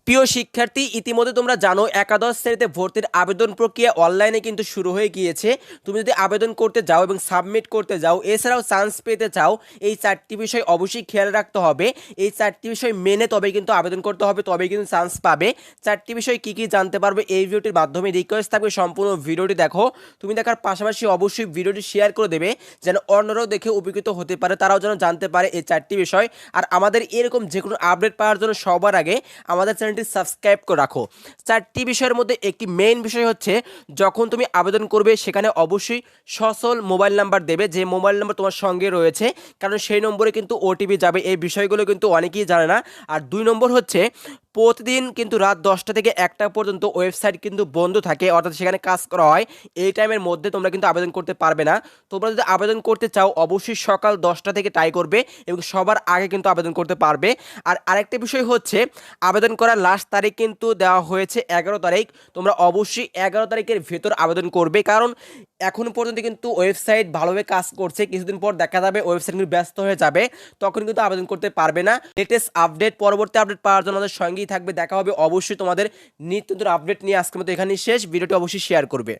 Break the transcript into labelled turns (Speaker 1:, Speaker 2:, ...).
Speaker 1: প্রিয় শিক্ষার্থী, ইতিমধ্যে তোমরা জানো একাদশ শ্রেণীতে ভর্তির আবেদন প্রক্রিয়া অনলাইনে কিন্তু শুরু হয়ে গিয়েছে। তুমি যদি আবেদন করতে যাও এবং সাবমিট করতে যাও, এছাড়াও চান্স পেতে চাও, এই চারটি বিষয় অবশ্যই খেয়াল রাখতে হবে। এই চারটি বিষয় মেনে তবে কিন্তু আবেদন করতে হবে, তবেই কিন্তু চান্স পাবে। চারটি বিষয় কি কি জানতে পারবে এই ভিডিওটির মাধ্যমে। রিকোয়েস্ট থাকবে সম্পূর্ণ ভিডিওটি দেখো। তুমি দেখার পাশাপাশি অবশ্যই ভিডিওটি শেয়ার করে দেবে, যেন অন্যরাও দেখে উপকৃত হতে পারে, তারাও যেন জানতে পারে এই চারটি বিষয়। আর আমাদের এরকম যে কোনো আপডেট পাওয়ার জন্য সবার আগে আমাদের চ্যানেলটি সাবস্ক্রাইব করে রাখো। চারটি বিষয়ের মধ্যে একটি মেইন বিষয় হচ্ছে, যখন তুমি আবেদন করবে সেখানে অবশ্যই সচল মোবাইল নাম্বার দেবে, যে মোবাইল নাম্বার তোমার সঙ্গে রয়েছে, কারণ সেই নম্বরে কিন্তু ওটিপি যাবে। এই বিষয়গুলো কিন্তু অনেকেই জানে না। আর 2 নম্বর হচ্ছে, প্রতিদিন কিন্তু রাত 10টা থেকে 1টা পর্যন্ত ওয়েবসাইট কিন্তু বন্ধ থাকে, অর্থাৎ সেখানে কাজ করা হয়। এই টাইমের মধ্যে তোমরা কিন্তু আবেদন করতে পারবে না। তোমরা যদি আবেদন করতে চাও অবশ্যই সকাল 10টা থেকে ট্রাই করবে এবং সবার আগে কিন্তু আবেদন করতে পারবে। আর আরেকটা বিষয় হচ্ছে, আবেদন করার লাস্ট তারিখ কিন্তু দেওয়া হয়েছে 11 তারিখ। তোমরা অবশ্যই 11 তারিখের ভেতর আবেদন করবে, কারণ এখন পর্যন্ত কিন্তু ওয়েবসাইট ভালোভাবে কাজ করছে। কিছুদিন পর দেখা যাবে ওয়েবসাইট কিন্তু ব্যস্ত হয়ে যাবে, তখন কিন্তু আবেদন করতে পারবে না। লেটেস্ট আপডেট, পরবর্তী আপডেট পাওয়ার জন্য আমাদের সঙ্গেই থাকবে। দেখা হবে অবশ্যই তোমাদের নিত্য নতুন আপডেট নিয়ে। আজকের মতো এখানেই শেষ। ভিডিওটি অবশ্যই শেয়ার করবে।